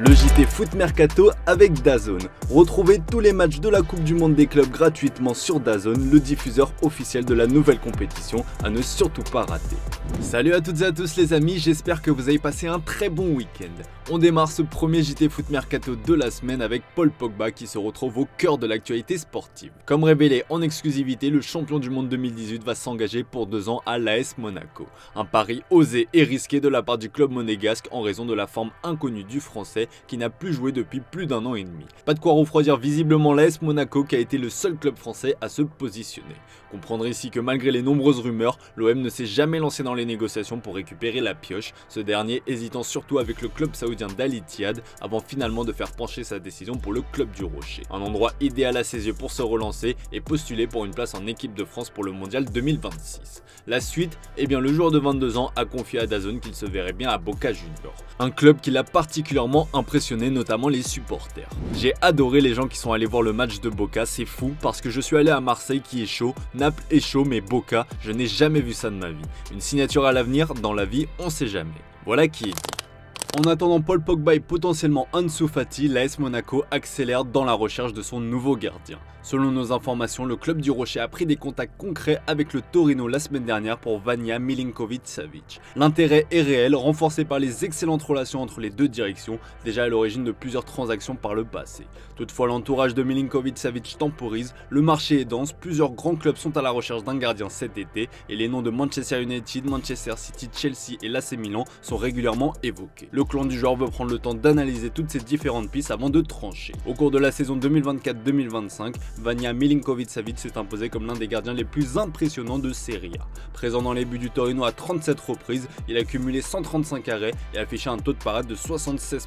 Le JT Foot Mercato avec DAZN. Retrouvez tous les matchs de la Coupe du Monde des clubs gratuitement sur DAZN, le diffuseur officiel de la nouvelle compétition à ne surtout pas rater. Salut à toutes et à tous les amis, j'espère que vous avez passé un très bon week-end. On démarre ce premier JT Foot Mercato de la semaine avec Paul Pogba qui se retrouve au cœur de l'actualité sportive. Comme révélé en exclusivité, le champion du monde 2018 va s'engager pour 2 ans à l'AS Monaco. Un pari osé et risqué de la part du club monégasque en raison de la forme inconnue du français qui n'a plus joué depuis plus d'1 an et demi. Pas de quoi refroidir visiblement l'AS Monaco qui a été le seul club français à se positionner. Comprendre ici que malgré les nombreuses rumeurs, l'OM ne s'est jamais lancé dans les négociations pour récupérer la pioche, ce dernier hésitant surtout avec le club saoudien d'Al Ittihad avant finalement de faire pencher sa décision pour le club du Rocher. Un endroit idéal à ses yeux pour se relancer et postuler pour une place en équipe de France pour le mondial 2026. La suite, eh bien le joueur de 22 ans a confié à DAZN qu'il se verrait bien à Boca Juniors. Un club qui l'a particulièrement impressionné, notamment les supporters. J'ai adoré les gens qui sont allés voir le match de Boca, c'est fou parce que je suis allé à Marseille qui est chaud, Naples est chaud mais Boca, je n'ai jamais vu ça de ma vie. Une signature à l'avenir, dans la vie, on sait jamais. Voilà qui est dit. En attendant Paul Pogba et potentiellement Ansu Fati, l'AS Monaco accélère dans la recherche de son nouveau gardien. Selon nos informations, le club du Rocher a pris des contacts concrets avec le Torino la semaine dernière pour Vanja Milinković-Savić. L'intérêt est réel, renforcé par les excellentes relations entre les deux directions, déjà à l'origine de plusieurs transactions par le passé. Toutefois, l'entourage de Milinković-Savić temporise, le marché est dense, plusieurs grands clubs sont à la recherche d'un gardien cet été et les noms de Manchester United, Manchester City, Chelsea et l'AC Milan sont régulièrement évoqués. Le clan du joueur veut prendre le temps d'analyser toutes ces différentes pistes avant de trancher. Au cours de la saison 2024-2025, Vanja Milinković-Savić s'est imposé comme l'un des gardiens les plus impressionnants de Serie A. Présent dans les buts du Torino à 37 reprises, il a cumulé 135 arrêts et affiché un taux de parade de 76%.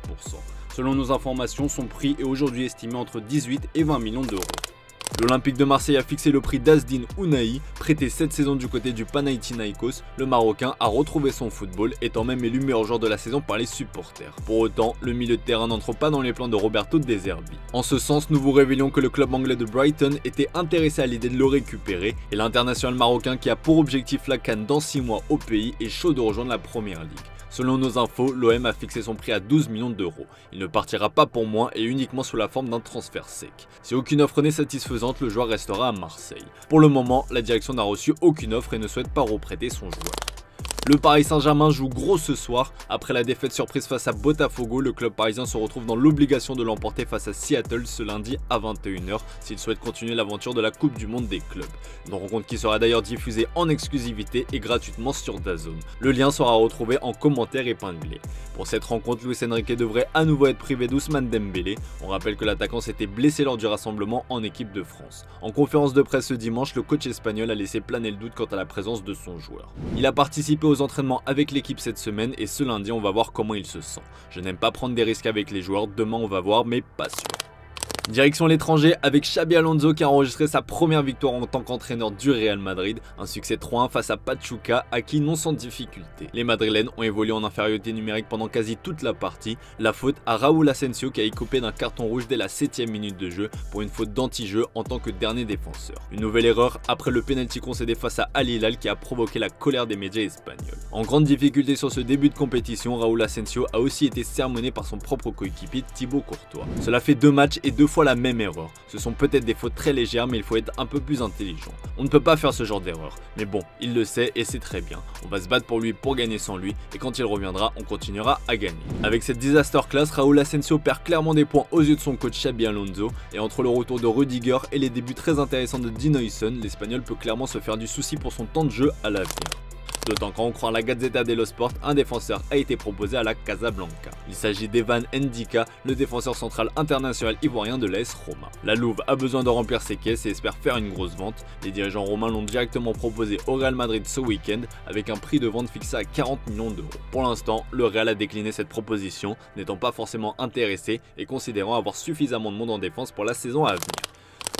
Selon nos informations, son prix est aujourd'hui estimé entre 18 et 20 millions d'euros. L'Olympique de Marseille a fixé le prix d'Azdin Ounahi, prêté cette saison du côté du Panathinaikos. Le Marocain a retrouvé son football, étant même élu meilleur joueur de la saison par les supporters. Pour autant, le milieu de terrain n'entre pas dans les plans de Roberto De Zerbi. En ce sens, nous vous révélons que le club anglais de Brighton était intéressé à l'idée de le récupérer, et l'international marocain qui a pour objectif la CAN dans 6 mois au pays est chaud de rejoindre la Première Ligue. Selon nos infos, l'OM a fixé son prix à 12 millions d'euros. Il ne partira pas pour moins et uniquement sous la forme d'un transfert sec. Si aucune offre n'est satisfaisante, le joueur restera à Marseille. Pour le moment, la direction n'a reçu aucune offre et ne souhaite pas reprêter son joueur. Le Paris Saint-Germain joue gros ce soir. Après la défaite surprise face à Botafogo, le club parisien se retrouve dans l'obligation de l'emporter face à Seattle ce lundi à 21 h s'il souhaite continuer l'aventure de la Coupe du Monde des clubs. Une rencontre qui sera d'ailleurs diffusée en exclusivité et gratuitement sur DAZN. Le lien sera retrouvé en commentaire épinglé. Pour cette rencontre, Luis Enrique devrait à nouveau être privé d'Ousmane Dembélé. On rappelle que l'attaquant s'était blessé lors du rassemblement en équipe de France. En conférence de presse ce dimanche, le coach espagnol a laissé planer le doute quant à la présence de son joueur. Il a participé aux entraînements avec l'équipe cette semaine et ce lundi on va voir comment il se sent. Je n'aime pas prendre des risques avec les joueurs, demain on va voir mais pas sûr. Direction l'étranger avec Xabi Alonso qui a enregistré sa première victoire en tant qu'entraîneur du Real Madrid, un succès 3-1 face à Pachuca acquis non sans difficulté. Les Madrilènes ont évolué en infériorité numérique pendant quasi toute la partie, la faute à Raúl Asensio qui a écopé d'un carton rouge dès la 7e minute de jeu pour une faute d'anti-jeu en tant que dernier défenseur. Une nouvelle erreur après le penalty concédé face à Al Hilal qui a provoqué la colère des médias espagnols. En grande difficulté sur ce début de compétition, Raúl Asensio a aussi été sermonné par son propre coéquipier Thibaut Courtois. Cela fait 2 matchs et 2 fois la même erreur. Ce sont peut-être des fautes très légères mais il faut être un peu plus intelligent. On ne peut pas faire ce genre d'erreur. Mais bon, il le sait et c'est très bien. On va se battre pour lui pour gagner sans lui et quand il reviendra, on continuera à gagner. Avec cette disaster class, Raúl Asensio perd clairement des points aux yeux de son coach Xabi Alonso et entre le retour de Rudiger et les débuts très intéressants de Dean Huijsen, l'Espagnol peut clairement se faire du souci pour son temps de jeu à l'avenir. D'autant qu'en croire la Gazzetta dello Sport, un défenseur a été proposé à la Casablanca. Il s'agit d'Evan Ndika, le défenseur central international ivoirien de l'AS Roma. La Louve a besoin de remplir ses caisses et espère faire une grosse vente. Les dirigeants romains l'ont directement proposé au Real Madrid ce week-end avec un prix de vente fixé à 40 millions d'euros. Pour l'instant, le Real a décliné cette proposition, n'étant pas forcément intéressé et considérant avoir suffisamment de monde en défense pour la saison à venir.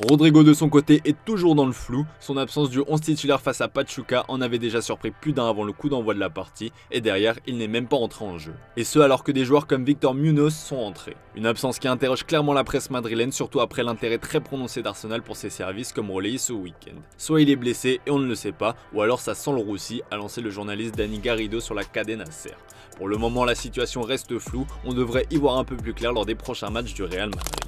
Rodrigo de son côté est toujours dans le flou, son absence du 11 titulaire face à Pachuca en avait déjà surpris plus d'un avant le coup d'envoi de la partie et derrière il n'est même pas entré en jeu. Et ce alors que des joueurs comme Victor Munoz sont entrés. Une absence qui interroge clairement la presse madrilène, surtout après l'intérêt très prononcé d'Arsenal pour ses services comme relayé ce week-end. Soit il est blessé et on ne le sait pas, ou alors ça sent le roussi, a lancé le journaliste Dani Garrido sur la Cadena Ser. Pour le moment la situation reste floue, on devrait y voir un peu plus clair lors des prochains matchs du Real Madrid.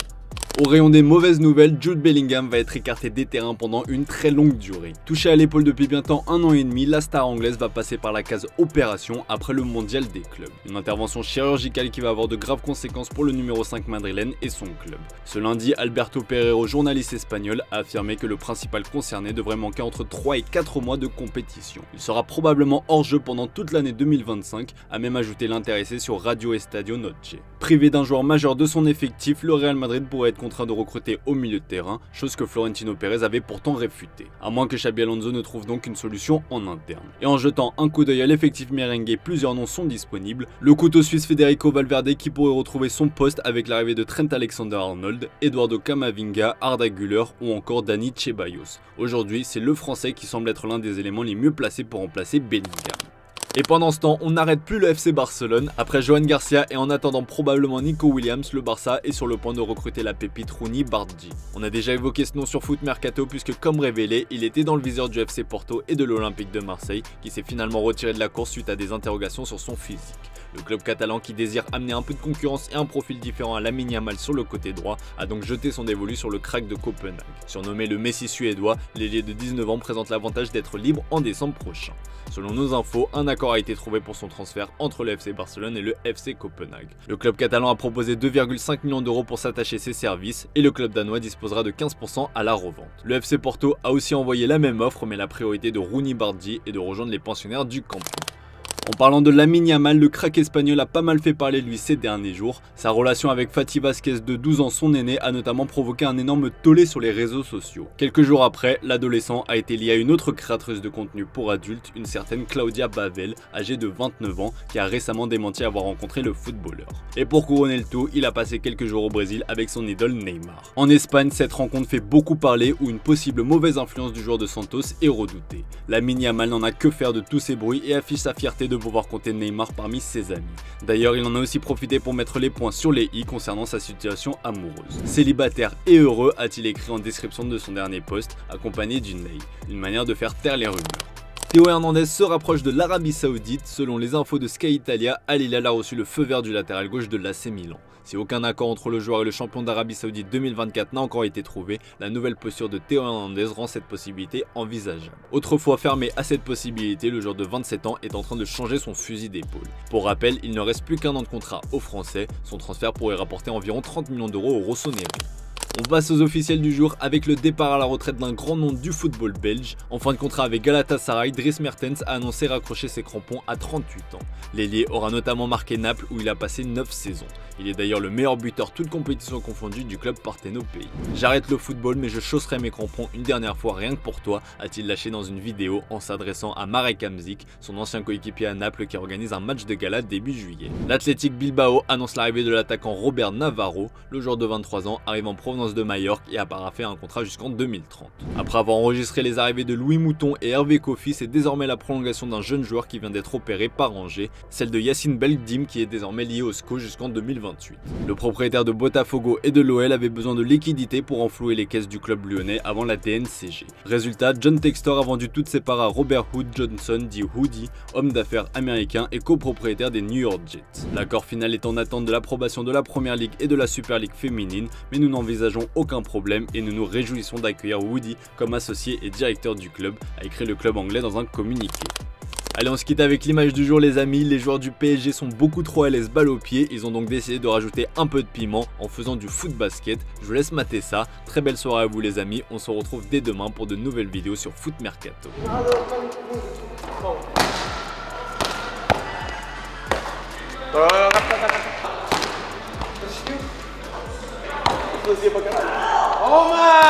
Au rayon des mauvaises nouvelles, Jude Bellingham va être écarté des terrains pendant une très longue durée. Touché à l'épaule depuis bientôt 1 an et demi, la star anglaise va passer par la case opération après le mondial des clubs. Une intervention chirurgicale qui va avoir de graves conséquences pour le numéro 5 madrilène et son club. Ce lundi, Alberto Pereiro, journaliste espagnol, a affirmé que le principal concerné devrait manquer entre 3 et 4 mois de compétition. Il sera probablement hors jeu pendant toute l'année 2025, a même ajouté l'intéressé sur Radio Estadio Noche. Privé d'un joueur majeur de son effectif, le Real Madrid pourrait être contraint de recruter au milieu de terrain, chose que Florentino Pérez avait pourtant réfutée. À moins que Xabi Alonso ne trouve donc une solution en interne. Et en jetant un coup d'œil à l'effectif merengue, plusieurs noms sont disponibles. Le couteau suisse Federico Valverde qui pourrait retrouver son poste avec l'arrivée de Trent Alexander-Arnold, Eduardo Camavinga, Arda Güler ou encore Dani Ceballos. Aujourd'hui, c'est le français qui semble être l'un des éléments les mieux placés pour remplacer Bellingham. Et pendant ce temps, on n'arrête plus le FC Barcelone. Après Johan Garcia et en attendant probablement Nico Williams, le Barça est sur le point de recruter la pépite Rooney Bardghji. On a déjà évoqué ce nom sur Foot Mercato puisque comme révélé, il était dans le viseur du FC Porto et de l'Olympique de Marseille qui s'est finalement retiré de la course suite à des interrogations sur son physique. Le club catalan qui désire amener un peu de concurrence et un profil différent à Lamine Yamal sur le côté droit a donc jeté son dévolu sur le crack de Copenhague. Surnommé le Messi suédois, l'ailier de 19 ans présente l'avantage d'être libre en décembre prochain. Selon nos infos, un accord a été trouvé pour son transfert entre le FC Barcelone et le FC Copenhague. Le club catalan a proposé 2,5 millions d'euros pour s'attacher ses services et le club danois disposera de 15% à la revente. Le FC Porto a aussi envoyé la même offre mais la priorité de Rooney Bardghji est de rejoindre les pensionnaires du Camp Nou. En parlant de Lamine Yamal, le crack espagnol a pas mal fait parler de lui ces derniers jours. Sa relation avec Fatih Vázquez de 12 ans, son aîné, a notamment provoqué un énorme tollé sur les réseaux sociaux. Quelques jours après, l'adolescent a été lié à une autre créatrice de contenu pour adultes, une certaine Claudia Bavel, âgée de 29 ans, qui a récemment démenti avoir rencontré le footballeur. Et pour couronner le tout, il a passé quelques jours au Brésil avec son idole Neymar. En Espagne, cette rencontre fait beaucoup parler où une possible mauvaise influence du joueur de Santos est redoutée. Lamine Yamal n'en a que faire de tous ces bruits et affiche sa fierté de pouvoir compter Neymar parmi ses amis. D'ailleurs, il en a aussi profité pour mettre les points sur les i concernant sa situation amoureuse. Célibataire et heureux, a-t-il écrit en description de son dernier post, accompagné d'une ney, une manière de faire taire les rumeurs. Théo Hernandez se rapproche de l'Arabie Saoudite. Selon les infos de Sky Italia, Al Hilal a reçu le feu vert du latéral gauche de l'AC Milan. Si aucun accord entre le joueur et le champion d'Arabie Saoudite 2024 n'a encore été trouvé, la nouvelle posture de Théo Hernandez rend cette possibilité envisageable. Autrefois fermé à cette possibilité, le joueur de 27 ans est en train de changer son fusil d'épaule. Pour rappel, il ne reste plus qu'un an de contrat aux Français. Son transfert pourrait rapporter environ 30 millions d'euros au Rossoneri. On passe aux officiels du jour avec le départ à la retraite d'un grand nom du football belge. En fin de contrat avec Galatasaray, Dries Mertens a annoncé raccrocher ses crampons à 38 ans. L'ailier aura notamment marqué Naples où il a passé 9 saisons. Il est d'ailleurs le meilleur buteur toutes compétitions confondues du club parthéno-pays. J'arrête le football mais je chausserai mes crampons une dernière fois rien que pour toi, a-t-il lâché dans une vidéo en s'adressant à Marek Hamsik, son ancien coéquipier à Naples qui organise un match de gala début juillet. L'Athletic Bilbao annonce l'arrivée de l'attaquant Robert Navarro. Le joueur de 23 ans arrive en provenance de Majorque et a paraphé un contrat jusqu'en 2030. Après avoir enregistré les arrivées de Louis Mouton et Hervé Kofi, c'est désormais la prolongation d'un jeune joueur qui vient d'être opéré par Angers, celle de Yacine Belkdim qui est désormais lié au SCO jusqu'en 2028. Le propriétaire de Botafogo et de l'OL avait besoin de liquidité pour enflouer les caisses du club lyonnais avant la DNCG. Résultat, John Textor a vendu toutes ses parts à Robert Hood Johnson, dit Hoodie, homme d'affaires américain et copropriétaire des New York Jets. L'accord final est en attente de l'approbation de la Première Ligue et de la Super League féminine, mais nous n'envisageons aucun problème et nous nous réjouissons d'accueillir Woody comme associé et directeur du club, a écrit le club anglais dans un communiqué. Allez, on se quitte avec l'image du jour les amis, les joueurs du PSG sont beaucoup trop à l'aise balle au pied, ils ont donc décidé de rajouter un peu de piment en faisant du foot basket. Je vous laisse mater ça, très belle soirée à vous les amis, on se retrouve dès demain pour de nouvelles vidéos sur Foot Mercato. Oh man!